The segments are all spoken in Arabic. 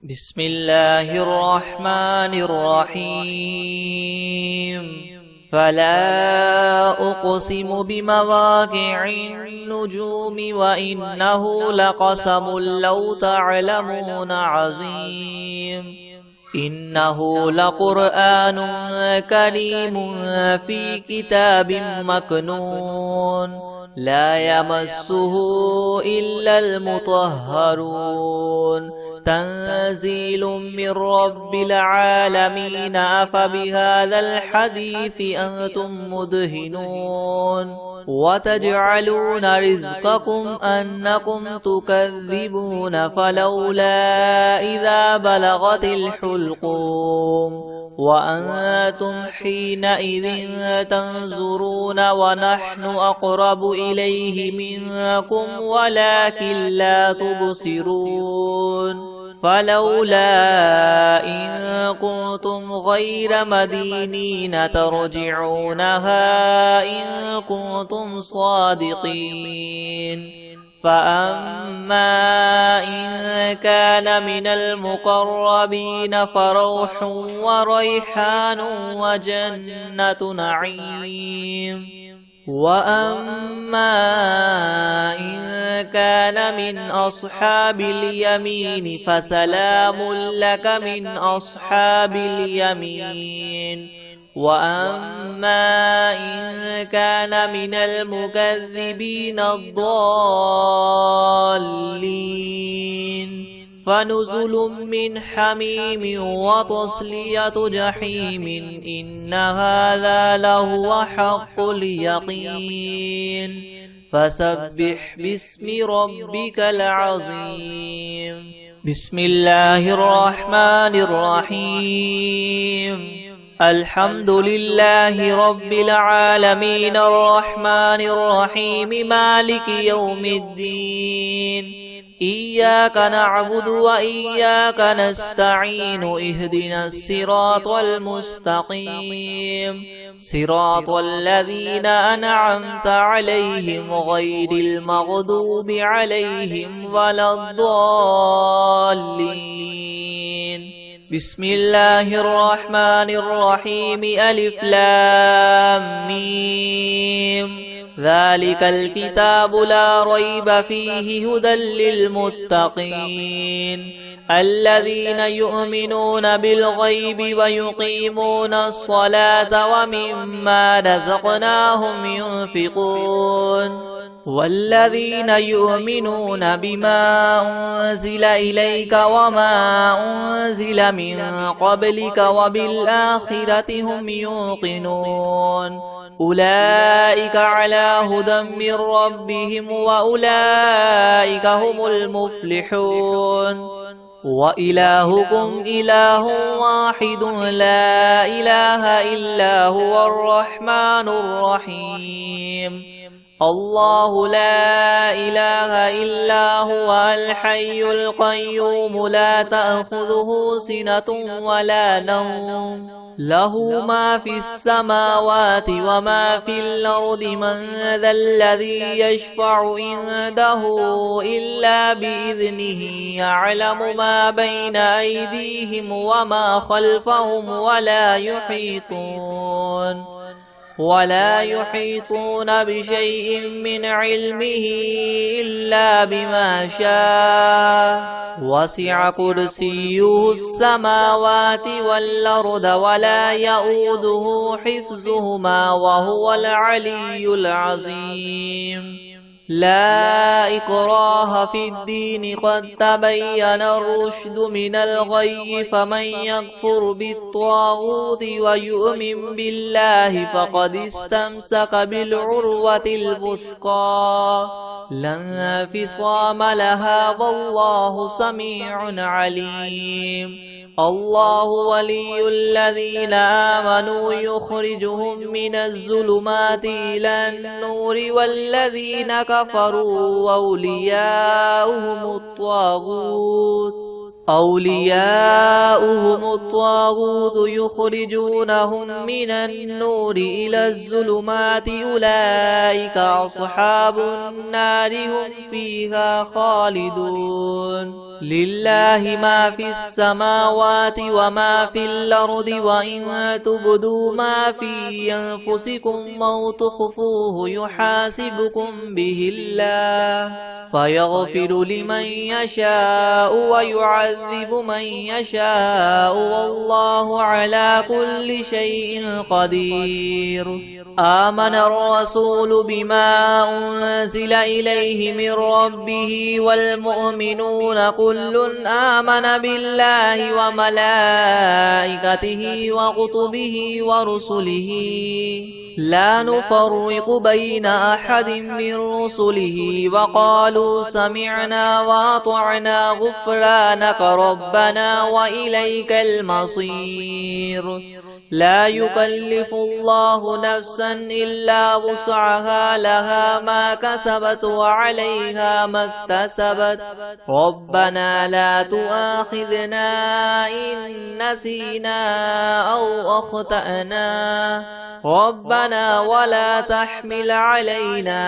بسم الله الرحمن الرحيم فلا أقسم بمواقع النجوم وإنه لقسم لو تعلمون عظيم إنه لقرآن كريم في كتاب مكنون لا يمسه إلا المطهرون تنزيل من رب العالمين أفبهذا الحديث أنتم مدهنون وتجعلون رزقكم أنكم تكذبون فلولا إذا بلغت الحلقوم وأنتم حينئذ تنظرون ونحن أقرب إليه منكم ولكن لا تبصرون فلولا إن كنتم غير مدينين ترجعونها إن كنتم صادقين فأما إن كان من المقربين فروح وريحان وجنة نعيم وأما إن كان من أصحاب اليمين فسلام لك من أصحاب اليمين وأما إن كان من المكذبين الضالين فنزل من حميم وتصلية جحيم إن هذا لهو حق اليقين فسبح باسم ربك العظيم بسم الله الرحمن الرحيم الحمد لله رب العالمين الرحمن الرحيم مالك يوم الدين إياك نعبد وإياك نستعين اهدنا الصراط المستقيم صراط الذين أنعمت عليهم غير المغضوب عليهم ولا الضالين بسم الله الرحمن الرحيم ألف لام ميم ذلك الكتاب لا ريب فيه هدى للمتقين الذين يؤمنون بالغيب ويقيمون الصلاة ومما رزقناهم ينفقون والذين يؤمنون بما أنزل إليك وما أنزل من قبلك وبالآخرة هم يوقنون أولئك على هدى من ربهم وأولئك هم المفلحون وإلهكم إله واحد لا إله إلا هو الرحمن الرحيم الله لا إله إلا هو الحي القيوم لا تأخذه سنة ولا نوم له ما في السماوات وما في الأرض من ذا الذي يشفع عنده إلا بإذنه يعلم ما بين أيديهم وما خلفهم ولا يحيطون بشيء من علمه إلا بما شاء وسع كرسيه السماوات والأرض ولا يؤوده حفظهما وهو العلي العظيم لا إكراه في الدين قد تبين الرشد من الغي فمن يكفر بالطاغوت ويؤمن بالله فقد استمسك بالعروة الوثقى لا انفصام لها والله سميع عليم الله ولي الذين آمنوا يخرجهم من الظلمات إلى النور والذين كفروا أولياؤهم الطاغوت يخرجونهم من النور إلى الظلمات أولئك أصحاب النار هم فيها خالدون لله ما في السماوات وما في الأرض وإن تبدوا ما في أنفسكم أو تخفوه يحاسبكم به الله فيغفر لمن يشاء ويعذب من يشاء والله على كل شيء قدير. آمن الرسول بما أنزل إليه من ربه والمؤمنون كل آمن بالله وملائكته وكتبه ورسله لا نفرق بين أحد من رسله وقالوا سمعنا وأطعنا غفرانك ربنا وإليك المصير. لا يكلف الله نفسا إلا وسعها لها ما كسبت وعليها ما اكتسبت ربنا لا تؤاخذنا إن نسينا أو أخطأنا ربنا ولا تحمل علينا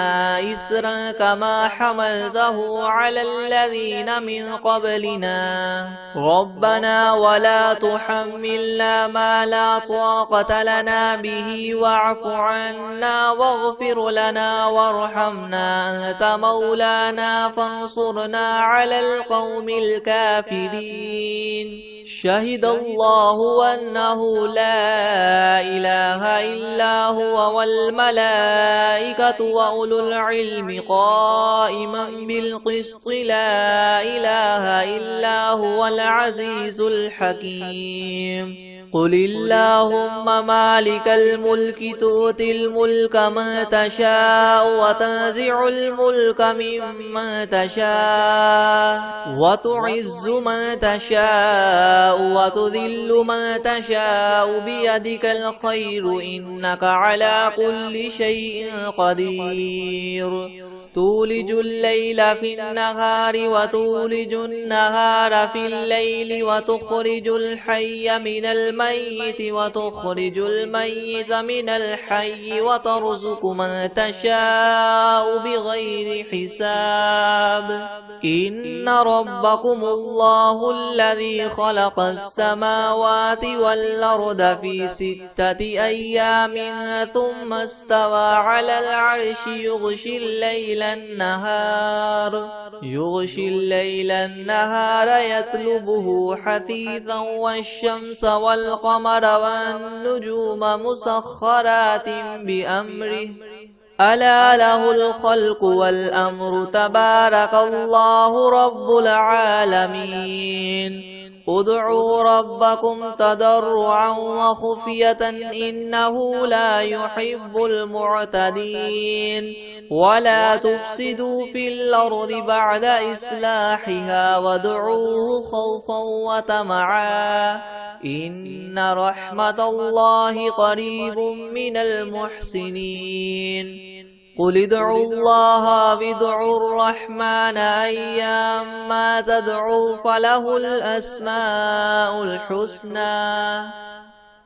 إسرا كما حملته على الذين من قبلنا ربنا ولا تحملنا ما لا طاقة لنا به واعف عنا واغفر لنا وارحمنا أنت مولانا فانصرنا على القوم الكافرين. شهد الله أنه لا إله إلا هو والملائكة وأولو العلم قائما بالقسط لا إله إلا هو العزيز الحكيم. قل اللهم مالك الملك تؤتي الملك من تشاء وتنزع الملك ممن تشاء وتعز من تشاء وتذل من تشاء بيدك الخير إنك على كل شيء قدير. تولج الليل في النهار وتولج النهار في الليل وتخرج الحي من الميت وتخرج الميت من الحي وترزق من تشاء بغير حساب. إن ربكم الله الذي خلق السماوات والأرض في 6 أيام ثم استوى على العرش يغشي الليل النهار يطلبه حثيثا والشمس والقمر والنجوم مسخرات بأمره ألا له الخلق والأمر تبارك الله رب العالمين. ادعوا ربكم تضرعا وخفية إنه لا يحب المعتدين. ولا تفسدوا في الأرض بعد إصلاحها وادعوه خوفا وطمعا إن رحمة الله قريب من المحسنين. قل ادعوا الله وادعوا الرحمن أيما تدعوا فله الأسماء الحسنى.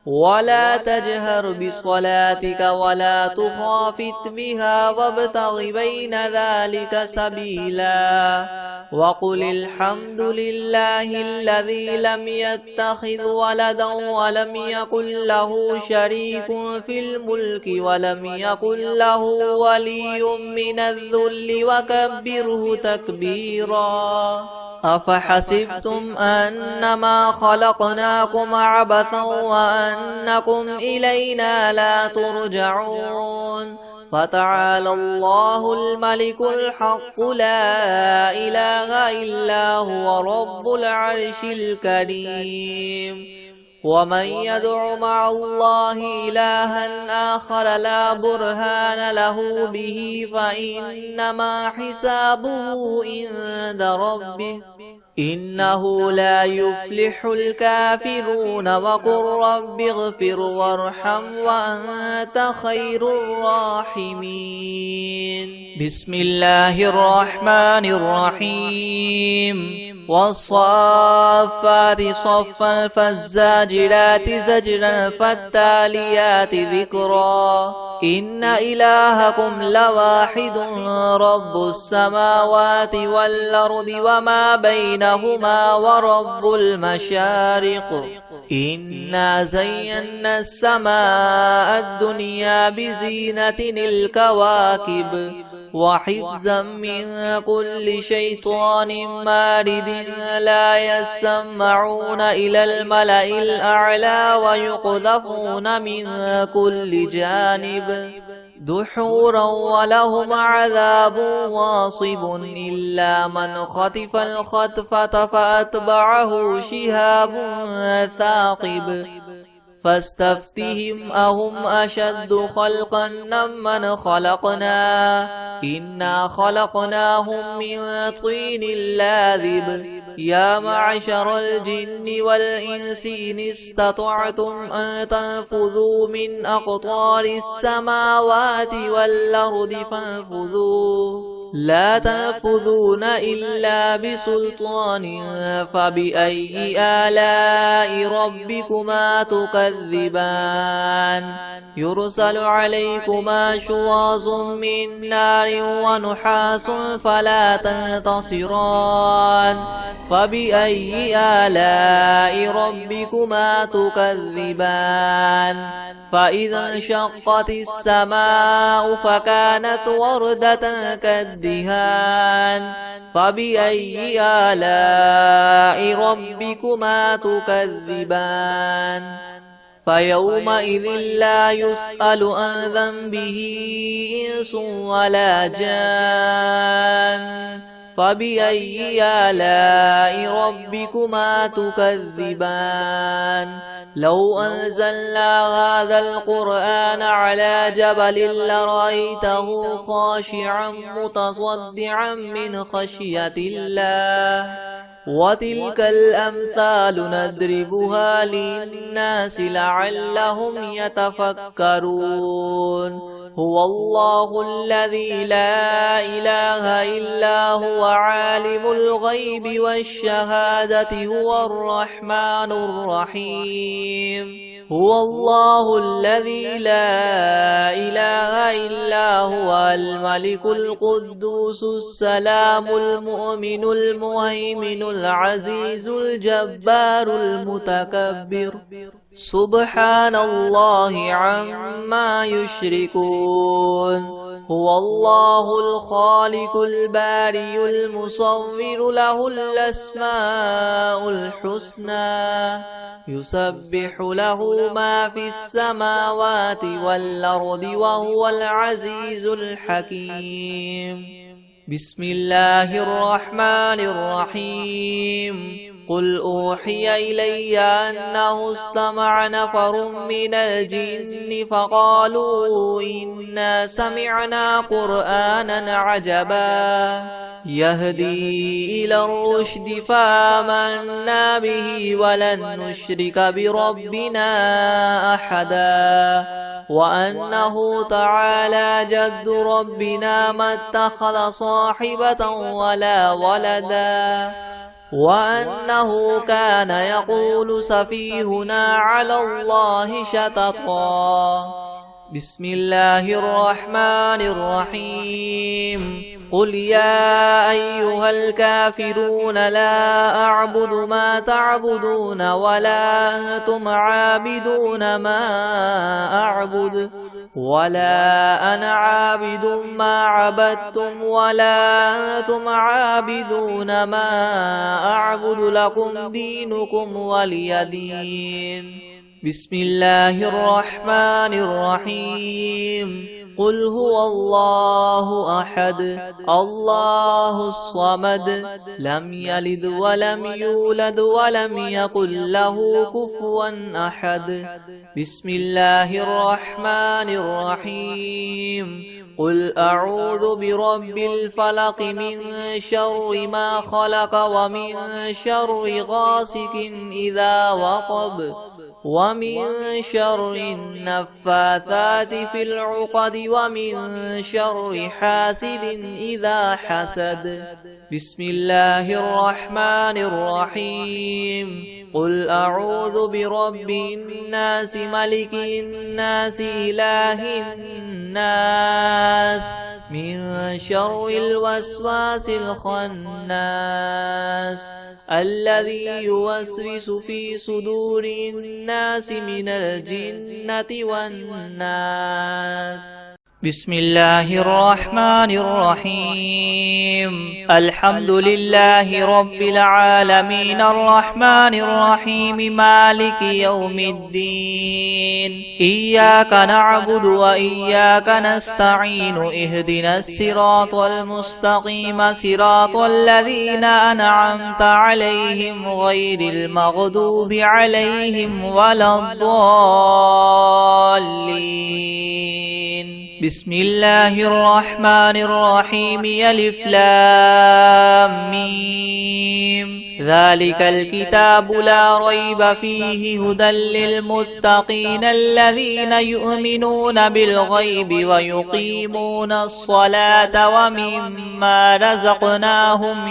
ولا تجهر بصلاتك ولا تخافت بها وابتغ بين ذلك سبيلا. وقل الحمد لله الذي لم يتخذ ولدا ولم يكن له شريك في الملك ولم يكن له ولي من الذل وكبره تكبيرا. أفحسبتم أنما خلقناكم عبثا وأنكم إلينا لا ترجعون. فتعالى الله الملك الحق لا إله إلا هو رب العرش الكريم. ومن يدع مع الله إلها آخر لا برهان له به فإنما حسابه عند ربه إنه لا يفلح الكافرون. وقل رب اغفر وارحم وأنت خير الراحمين. بسم الله الرحمن الرحيم. والصافات صفا فالزاجرات زجرا فالتاليات ذكرا إن إلهكم لواحد رب السماوات والأرض وما بينهما ورب المشارق إنا زينا السماء الدنيا بزينة الكواكب وحفظا من كل شيطان مارد لا يسمعون إلى الملأ الأعلى ويقذفون من كل جانب دحورا ولهم عذاب واصب إلا من خطف الخطفة فأتبعه شهاب ثاقب فاستفتهم أهم أشد خلقا ممن خلقنا إنا خلقناهم من طين لاذب يا معشر الجن والإنس إن استطعتم أن تنفذوا من أقطار السماوات والأرض فانفذوا لا تنفذون إلا بسلطان فبأي آلاء ربكما تكذبان يرسل عليكما شواظ من نار ونحاس فلا تنتصران فبأي آلاء ربكما تكذبان فإذا انشقت السماء فكانت وردة كالدهان فبأي آلاء ربكما تكذبان فيومئذ لا يسأل عن ذنبه إنس ولا جان فبأي آلاء ربكما تكذبان لو أنزلنا هذا القرآن على جبل لرأيته خاشعا متصدعا من خشية الله وتلك الأمثال نضربها للناس لعلهم يتفكرون هو الله الذي لا إله إلا هو عالم الغيب والشهادة هو الرحمن الرحيم هو الله الذي لا إله إلا هو الملك القدوس السلام المؤمن المهيمن العزيز الجبار المتكبر سبحان الله عما يشركون هو الله الخالق البارئ المصور له الأسماء الحسنى يسبح له ما في السماوات والأرض وهو العزيز الحكيم بسم الله الرحمن الرحيم قل أوحي إلي أنه استمع نفر من الجن فقالوا إنا سمعنا قرآنا عجبا يهدي إلى الرشد فآمنا به ولن نشرك بربنا أحدا وأنه تعالى جد ربنا ما اتخذ صاحبة ولا ولدا وأنه كان يقول سفيهنا على الله شططا بسم الله الرحمن الرحيم قل يا أيها الكافرون لا أعبد ما تعبدون ولا أنتم عابدون ما أعبد ولا أنا عابد ما عبدتم ولا أنتم عابدون ما أعبد لكم دينكم ولي دين بسم الله الرحمن الرحيم قل هو الله أحد الله الصمد لم يلد ولم يولد ولم يكن له كفوا أحد بسم الله الرحمن الرحيم قل أعوذ برب الفلق من شر ما خلق ومن شر غاسق إذا وقب ومن شر النفاثات في العقد ومن شر حاسد إذا حسد بسم الله الرحمن الرحيم قل أعوذ برب الناس ملك الناس إله الناس الناس من شر الوسواس الخناس الذي يوسوس في صدور الناس من الجنة والناس. بسم الله الرحمن الرحيم. الحمد لله رب العالمين الرحمن الرحيم مالك يوم الدين. إياك نعبد وإياك نستعين. اهدنا الصراط المستقيم صراط الذين أنعمت عليهم غير المغضوب عليهم ولا الضالين. بسم الله الرحمن الرحيم. ألف لام ميم. ذلك الكتاب لا ريب فيه هدى للمتقين الذين يؤمنون بالغيب ويقيمون الصلاة ومما رزقناهم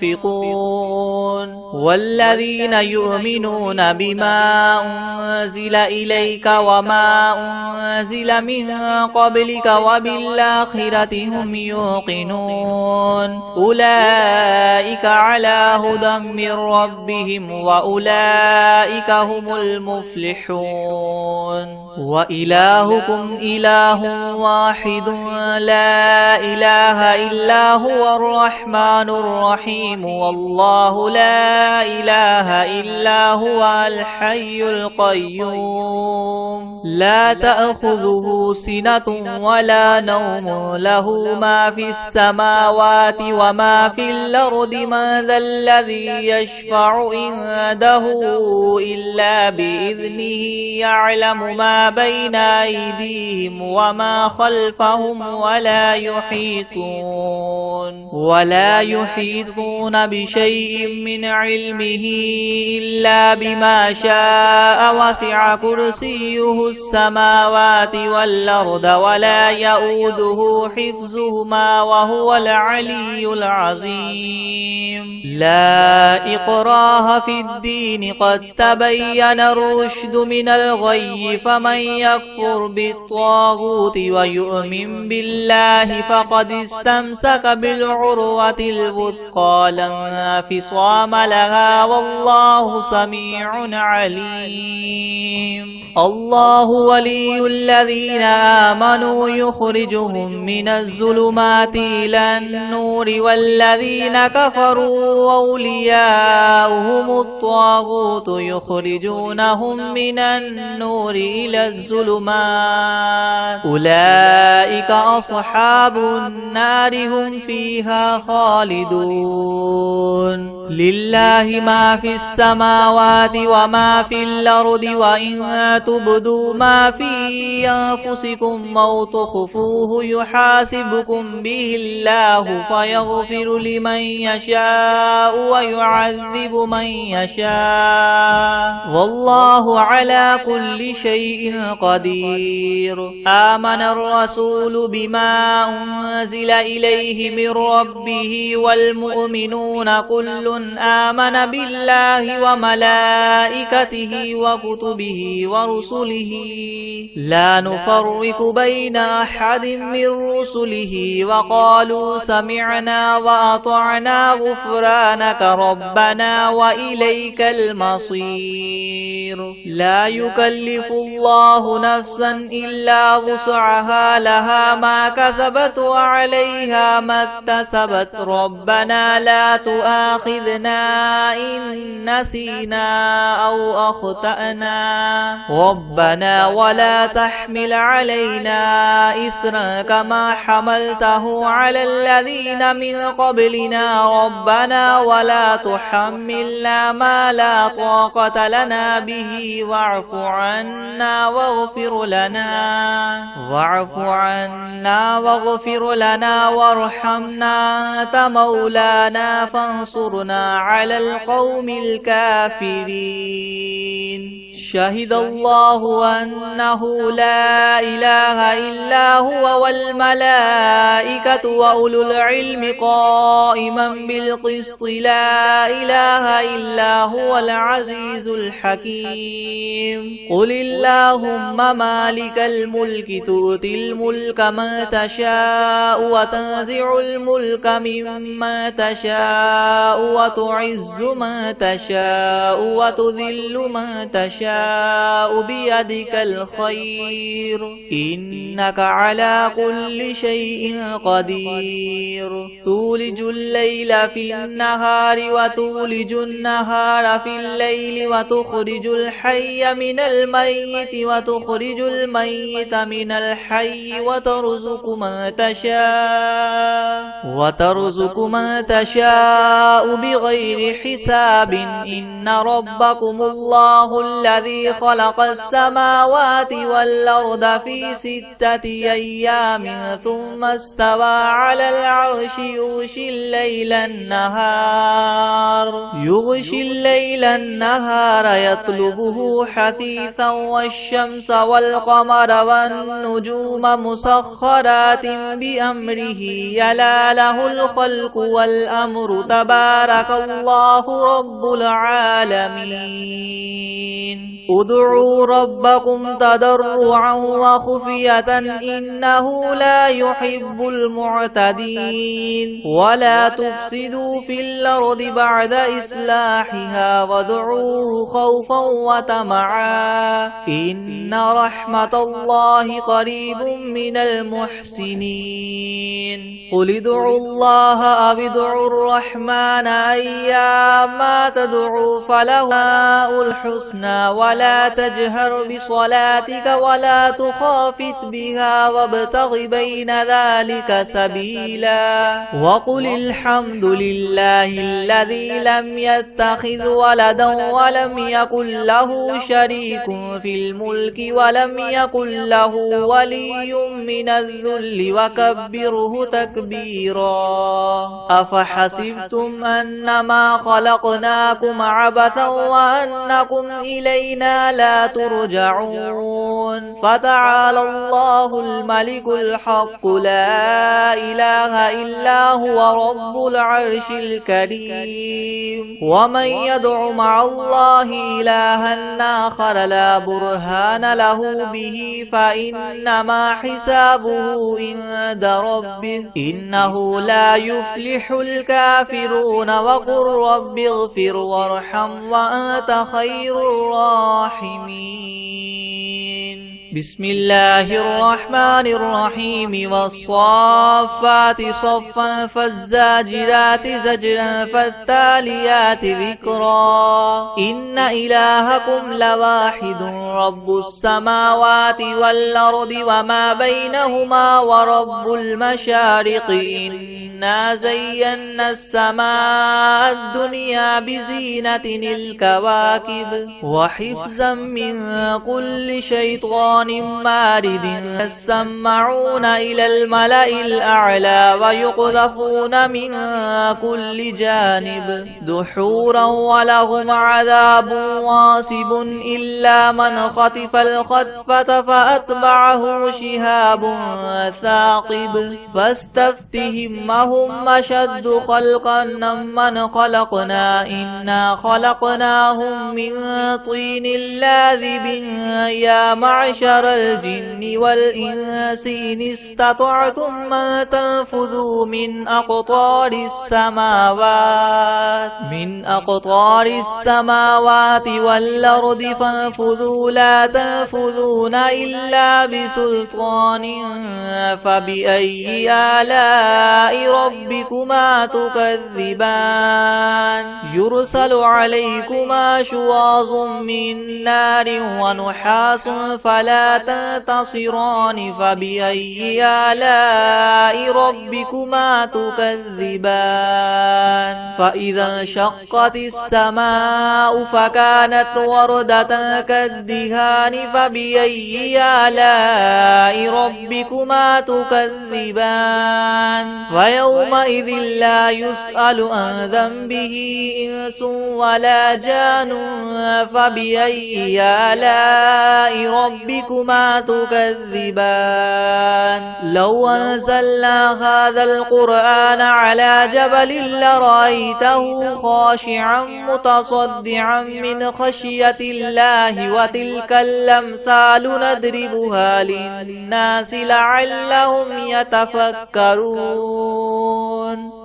ينفقون والذين يؤمنون بما أنزل إليك وما أنزل من قبلك وبالآخرة هم يوقنون أولئك على هدى من ربهم وأولئك هم المفلحون. وإلهكم إله واحد لا إله إلا هو الرحمن الرحيم. والله لا إله إلا هو الحي القيوم لا تأخذه سنة ولا نوم له ما في السماوات وما في الأرض. من ذا الذي يشفع عنده إلا بإذنه يعلم ما بين أيديهم وما خلفهم ولا يحيطون بشيء من علمه إلا بما شاء. وسع كرسيه السماوات والأرض ولا يؤوده حفظهما وهو العلي العظيم. لا إكراه في الدين قد تبين الرشد من الغي. فمن يكفر بالطاغوت ويؤمن بالله فقد استمسك بالعروة الوثقى لا انفصام لها والله سميع عليم. الله ولي الذين آمنوا يخرجهم من الظلمات إلى النور والذين كفروا أولياؤهم الطاغوت يخرجونهم من النور إلى الظلمات أولئك أصحاب النار هم فيها خالدون. لله ما في السماوات وما في الأرض وإن تبدوا ما في أنفسكم أو تخفوه يحاسبكم به الله فيغفر لمن يشاء ويعذب من يشاء والله على كل شيء قدير. آمن الرسول بما أنزل إليه من ربه والمؤمنون كل آمن بالله وملائكته وكتبه ورسله لا نفرق بين أحد من رسله وقالوا سمعنا وأطعنا غفرانك ربنا وإليك المصير. لا يكلف الله نفسا إلا وسعها لها ما كسبت وعليها ما اكتسبت ربنا لا تؤاخذنا إن نسينا أو أخطأنا ربنا ولا تحمل علينا إسرا كما حملته على الذين من قبلنا ربنا ولا تحملنا ما لا طاقة لنا به واعف عنا واغفر لنا وارحمنا أنت مولانا فانصرنا فانصرنا على القوم الكافرين شهد الله أنه لا إله إلا هو والملائكة وأولو العلم قائما بالقسط لا إله إلا هو العزيز الحكيم قل اللهم مالك الملك تؤتي الملك من تشاء وتنزع الملك ممن تشاء وتعز من تشاء وتذل من تشاء بيدك الخير إنك على كل شيء قدير تولج الليل في النهار وتولج النهار في الليل وتخرج الحي من الميت وتخرج الميت من الحي وترزق من تشاء بغير حساب إن ربكم الله الذي خلق السماوات والأرض في 6 أيام ثم استوى على العرش يغشي الليل النهار يطلبه حثيثا والشمس والقمر والنجوم مسخرات بأمره يلا له الخلق والأمر تبارك الله رب العالمين ادعوا ربكم تضرعا وخفية إنه لا يحب المعتدين ولا تفسدوا في الأرض بعد إصلاحها وادعوه خوفا وطمعا إن رحمة الله قريب من المحسنين قل ادعوا الله أو ادعوا الرحمن أيما تدعوا فله الحسنى ولا تجهر بصلاتك ولا تخافت بها وابتغ بين ذلك سبيلا وقل الحمد لله الذي لم يتخذ ولدا ولم يكن له شريك في الملك ولم يكن له ولي من الذل وكبره تكبيرا أفحسبتم أنما خلقناكم عبثا وأنكم إلينا لا ترجعون فتعالى الله الملك الحق لا إله إلا هو رب العرش الكريم ومن يدع مع الله إلها آخر لا برهان له به فإنما حسابه عند ربه إنه لا يفلح الكافرون وقل رب اغفر وارحم وأنت خير الراحمين بسم الله الرحمن الرحيم والصافات صفا فالزاجرات زجرا فالتاليات ذكرا إن إلهكم لواحد رب السماوات والأرض وما بينهما ورب المشارق إنا زينا السماء الدنيا بزينة الكواكب وحفظا من كل شيطان مارد يسمعون إلى الملأ الأعلى ويقذفون من كل جانب دحورا ولهم عذاب واصب إلا من خطف الخطفة فأتبعه شهاب ثاقب فاستفتهم أهم أشد خلقا من خلقنا إنا خلقناهم من طين لاذب يا معشر الجن والإنس إن استطعتم أن تنفذوا من أقطار السماوات والأرض فانفذوا لا تنفذون إلا بسلطان فبأي آلاء ربكما تكذبان يرسل عليكما شواظ من نار ونحاس فلا فلا تنتصران فبأي آلاء ربكما تكذبان فإذا انشقت السماء فكانت وردة كالدهان فبأي آلاء ربكما تكذبان فيومئذ لا يسأل عن ذنبه إنس ولا جان فبأي آلاء ربكما تكذبان لو أنزلنا هذا القرآن على جبل لرأيته خاشعا متصدعا من خشية الله وتلك الأمثال نضربها للناس لعلهم يتفكرون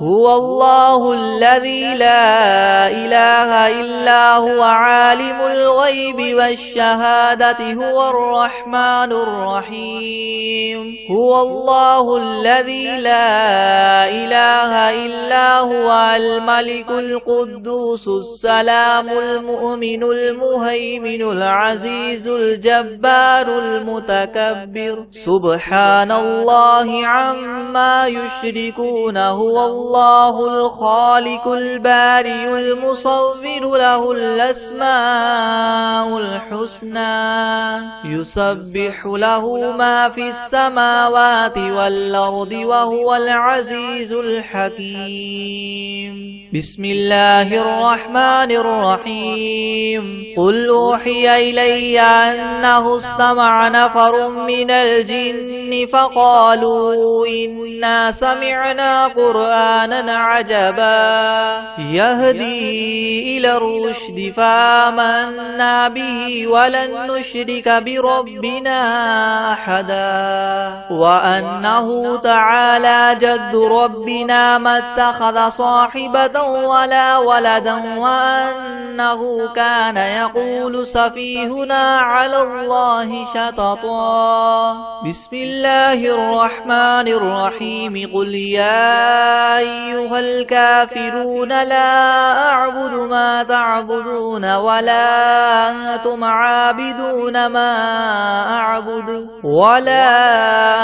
هو الله الذي لا إله إلا هو عالم الغيب والشهادة هو الرحمن الرحيم هو الله الذي لا إله إلا هو الملك القدوس السلام المؤمن المهيمن العزيز الجبار المتكبر سبحان الله عما يشركون هو الله الخالق البارئ المصور له الأسماء الحسنى يسبح له ما في السماوات والأرض وهو العزيز الحكيم بسم الله الرحمن الرحيم قل أوحي إلي أنه استمع نفر من الجن فقالوا إنا سمعنا قرآنا عجبا يهدي إلى الرشد فآمنا به ولن نشرك بربنا أحدا وأنه تعالى جد ربنا ما اتخذ صاحبة ولا ولدا وأنه كان يقول سفيهنا على الله شططا بسم الله الرحمن الرحيم قل يا أيها الكافرون لا أعبد ما تعبدون ولا أنتم عابدون ما أعبد ولا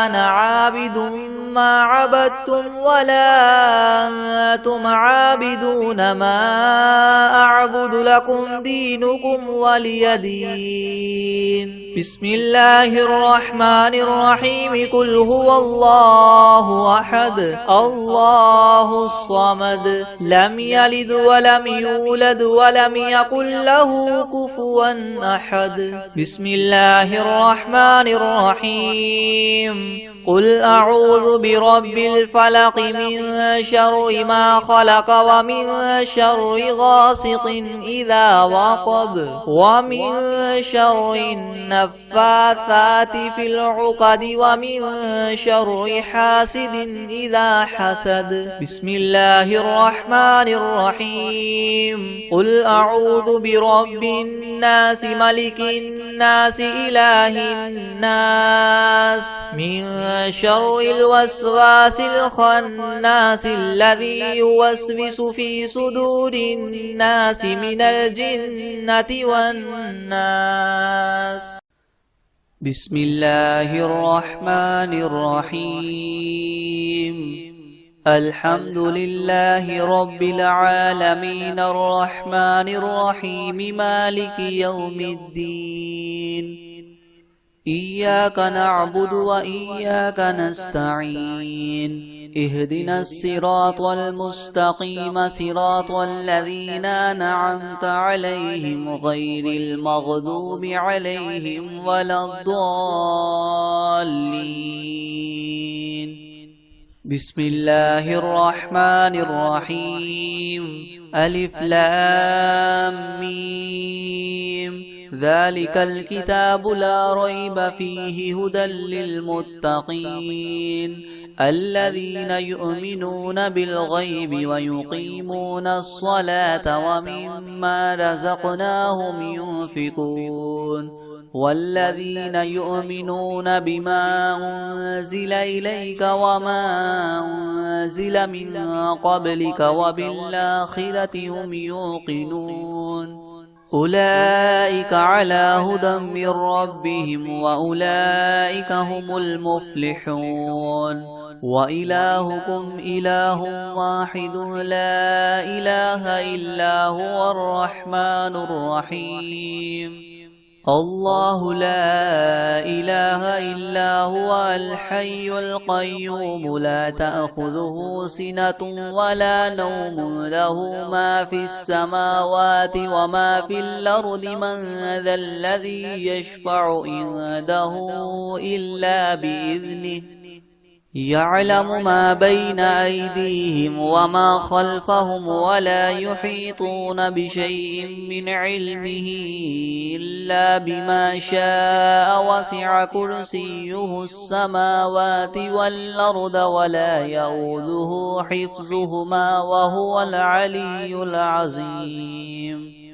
أنا عابد ما عبدتم ولا أنتم عابدون ما أعبد لكم دينكم ولي دين بسم الله الرحمن الرحيم قل هو الله أحد الله الصمد لم يلد ولم يولد ولم يكن له كفوا أحد بسم الله الرحمن الرحيم قل أعوذ برب الفلق من شر ما خلق ومن شر غاسق إذا وقب ومن شر النفاثات في العقد ومن شر حاسد إذا حسد بسم الله الرحمن الرحيم قل أعوذ برب الناس ملك الناس إله الناس من شر الوسواس الخناس الذي يوسوس في صدور الناس من الجنة والناس بسم الله الرحمن الرحيم الحمد لله رب العالمين الرحمن الرحيم مالك يوم الدين إياك نعبد وإياك نستعين اهدنا الصراط المستقيم صراط الذين أنعمت عليهم غير المغضوب عليهم ولا الضالين بسم الله الرحمن الرحيم ألف لام ميم ذلك الكتاب لا ريب فيه هدى للمتقين الذين يؤمنون بالغيب ويقيمون الصلاة ومما رزقناهم ينفقون والذين يؤمنون بما أنزل إليك وما أنزل من قبلك وبالآخرة هم يوقنون أولئك على هدى من ربهم وأولئك هم المفلحون وإلهكم إله واحد لا إله إلا هو الرحمن الرحيم الله لا إله إلا هو الحي القيوم لا تأخذه سنة ولا نوم له ما في السماوات وما في الأرض من ذا الذي يشفع عنده إلا بإذنه يعلم ما بين أيديهم وما خلفهم ولا يحيطون بشيء من علمه إلا بما شاء وسع كرسيه السماوات والأرض ولا يؤوده حفظهما وهو العلي العظيم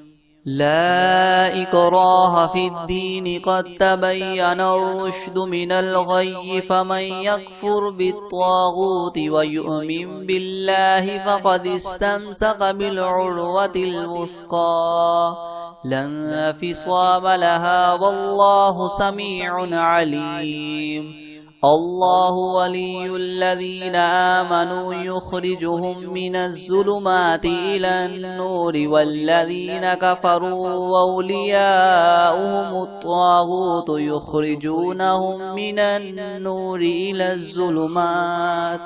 لا إكراه في الدين قد تبين الرشد من الغي فمن يكفر بالطاغوت ويؤمن بالله فقد استمسك بالعروة الوثقى لا انفصام لها والله سميع عليم الله ولي الذين آمنوا يخرجهم من الظلمات إلى النور والذين كفروا أولياؤهم الطاغوت يخرجونهم من النور إلى الظلمات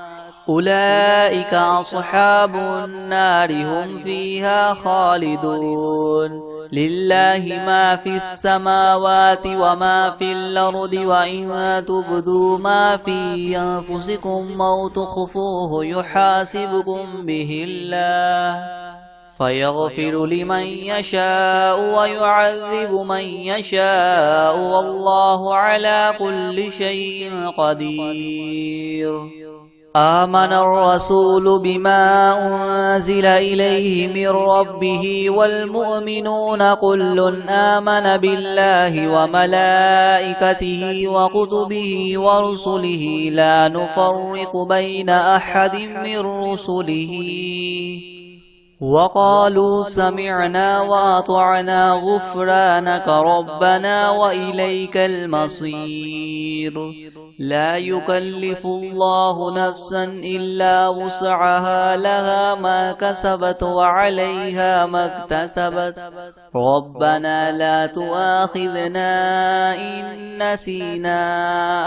أولئك أصحاب النار هم فيها خالدون لله ما في السماوات وما في الأرض وإن تبدوا ما في أنفسكم أو تخفوه يحاسبكم به الله فيغفر لمن يشاء ويعذب من يشاء والله على كل شيء قدير آمن الرسول بما أنزل إليه من ربه والمؤمنون كل آمن بالله وملائكته وكتبه ورسله لا نفرق بين أحد من رسله وقالوا سمعنا وأطعنا غفرانك ربنا وإليك المصير لا يكلف الله نفسا إلا وسعها لها ما كسبت وعليها ما اكتسبت ربنا لا تؤاخذنا إن نسينا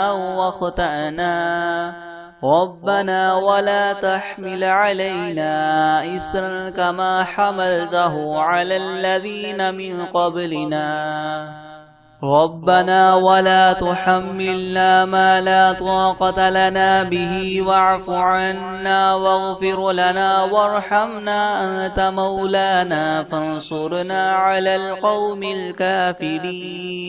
أو أخطأنا ربنا ولا تحمل علينا إسرا كما حملته على الذين من قبلنا ربنا ولا تحملنا ما لا طاقة لنا به واعف عنا واغفر لنا وارحمنا أنت مولانا فانصرنا على القوم الكافرين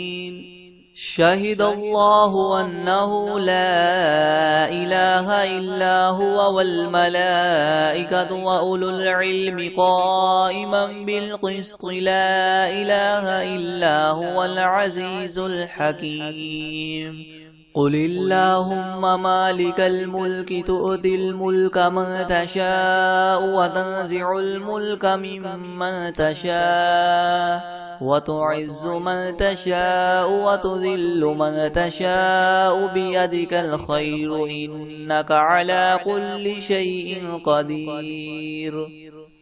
شهد الله أنه لا إله إلا هو والملائكة وأولو العلم قائما بالقسط لا إله إلا هو العزيز الحكيم قل اللهم مالك الملك تؤتي الملك من تشاء وتنزع الملك ممن تشاء وتعز من تشاء وتذل من تشاء بيدك الخير إنك على كل شيء قدير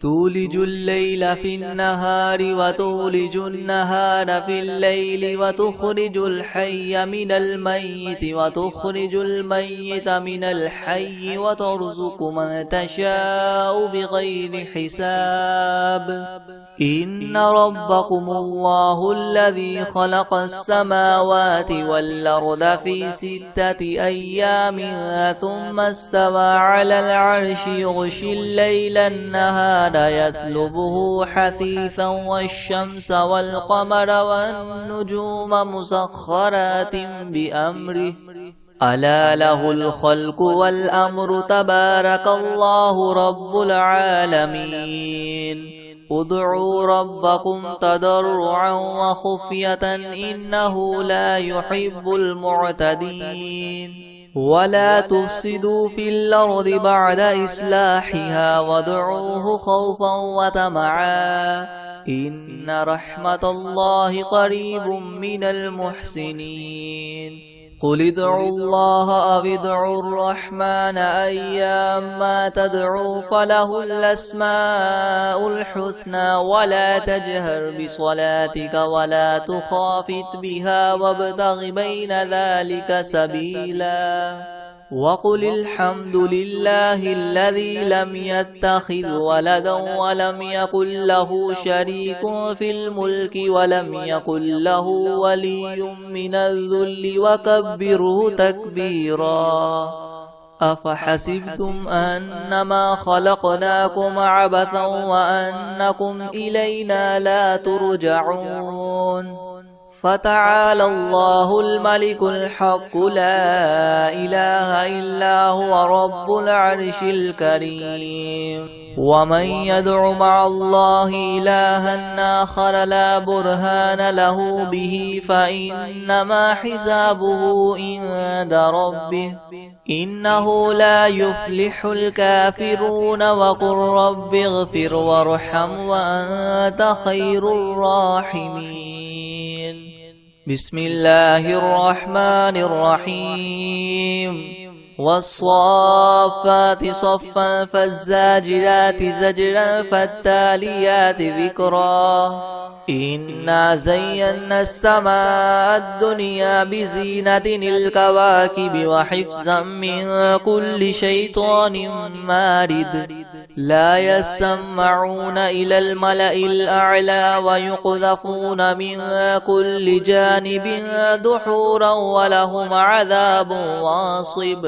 تولج الليل في النهار وتولج النهار في الليل وتخرج الحي من الميت وتخرج الميت من الحي وترزق من تشاء بغير حساب إن ربكم الله الذي خلق السماوات والأرض في 6 أيام ثم استوى على العرش يغشي الليل النهار يطلبه حثيثا والشمس والقمر والنجوم مسخرات بأمره ألا له الخلق والأمر تبارك الله رب العالمين ادعوا ربكم تضرعا وخفية إنه لا يحب المعتدين ولا تفسدوا في الأرض بعد إصلاحها وادعوه خوفا وطمعا إن رحمة الله قريب من المحسنين قل ادعوا الله أو ادعوا الرحمن أيما تدعوا فله الأسماء الحسنى ولا تجهر بصلاتك ولا تخافت بها وابتغ بين ذلك سبيلا وقل الحمد لله الذي لم يتخذ ولدا ولم يكن له شريك في الملك ولم يكن له ولي من الذل وكبره تكبيرا أفحسبتم أنما خلقناكم عبثا وأنكم إلينا لا ترجعون فتعالى الله الملك الحق لا إله إلا هو رب العرش الكريم ومن يدع مع الله إلها آخر لا برهان له به فإنما حسابه عند ربه إنه لا يفلح الكافرون وقل رب اغفر وارحم وأنت خير الراحمين بسم الله الرحمن الرحيم والصافات صفا فالزاجرات زجرا فالتاليات ذكرا إنا زينا السماء الدنيا بزينة الكواكب وحفظا من كل شيطان مارد لا يسمعون إلى الملأ الأعلى ويقذفون من كل جانب دحورا ولهم عذاب واصب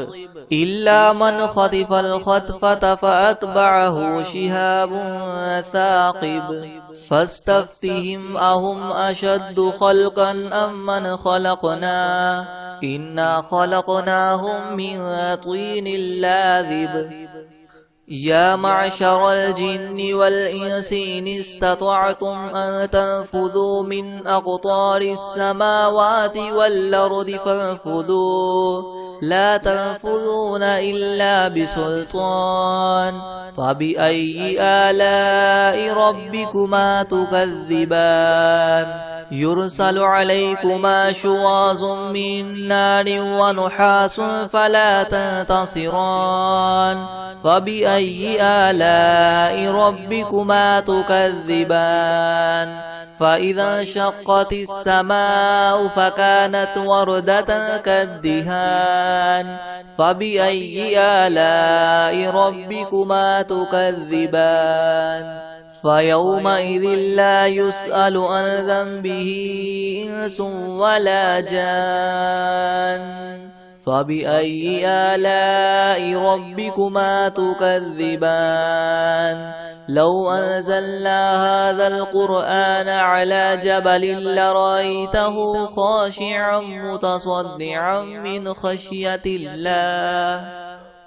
إلا من خطف الخطفة فأتبعه شهاب ثاقب فاستفتهم أهم أشد خلقا أم من خلقنا إنا خلقناهم من طين لاذب يا معشر الجن والإنس إن استطعتم أن تنفذوا من أقطار السماوات والأرض فانفذوا لا تنفذون إلا بسلطان فبأي آلاء ربكما تكذبان يرسل عليكما شواظ من نار ونحاس فلا تنتصران فبأي آلاء ربكما تكذبان فإذا انشقت السماء فكانت وردة كالدهان فبأي آلاء ربكما تكذبان فيومئذ لا يسأل عن ذنبه إنس ولا جان فبأي آلاء ربكما تكذبان لو أنزلنا هذا القرآن على جبل لرأيته خاشعا متصدعا من خشية الله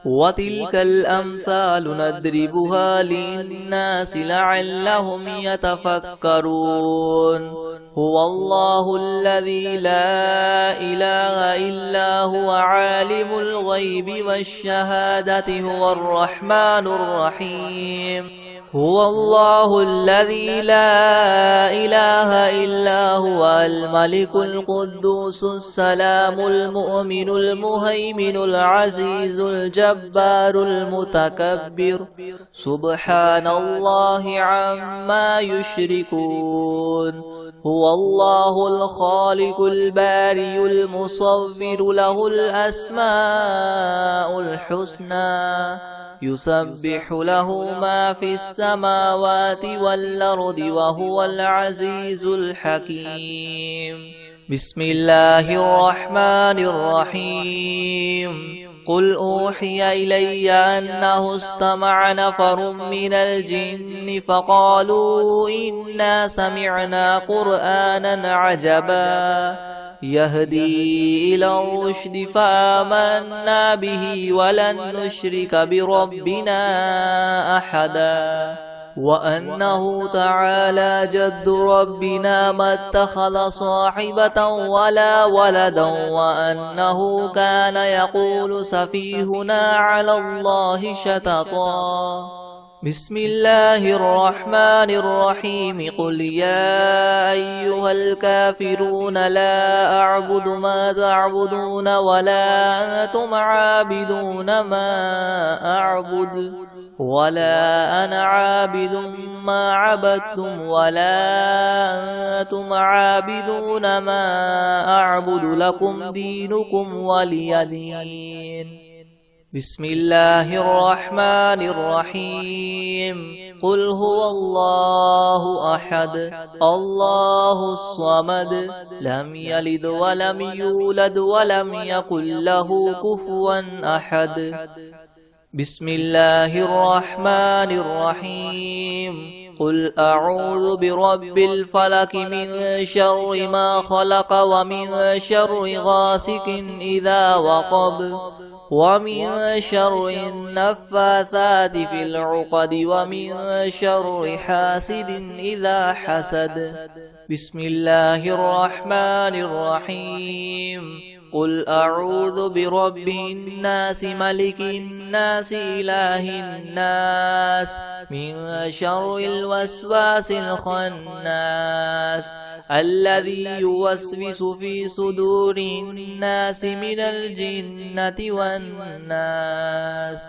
وتلك الأمثال نضربها للناس لعلهم يتفكرون هو الله الذي لا إله إلا هو عالم الغيب والشهادة هو الرحمن الرحيم هو الله الذي لا إله إلا هو الملك القدوس السلام المؤمن المهيمن العزيز الجبار المتكبر سبحان الله عما يشركون هو الله الخالق الباري المصور له الأسماء الحسنى يسبح له ما في السماوات والأرض وهو العزيز الحكيم بسم الله الرحمن الرحيم قل أوحي إلي أنه استمع نفر من الجن فقالوا إنا سمعنا قرآنا عجبا يهدي إلى الرشد فآمنا به ولن نشرك بربنا أحدا وأنه تعالى جد ربنا ما اتخذ صاحبة ولا ولدا وأنه كان يقول سفيهنا على الله شططا بسم الله الرحمن الرحيم قل يا أيها الكافرون لا أعبد ما تعبدون ولا أنتم عابدون ما أعبد ولا أنا عابد ما عبدتم ولا أنتم عابدون ما أعبد لكم دينكم ولي دين. بسم الله الرحمن الرحيم قل هو الله أحد الله الصمد لم يلد ولم يولد ولم يكن له كفوا أحد. بسم الله الرحمن الرحيم قل أعوذ برب الفلك من شر ما خلق ومن شر غاسق إذا وقب ومن شر النفاثات في العقد ومن شر حاسد إذا حسد. بسم الله الرحمن الرحيم قل أعوذ برب الناس ملك الناس إله الناس من شر الوسواس الخناس الذي يوسوس في صدور الناس من الجنة والناس.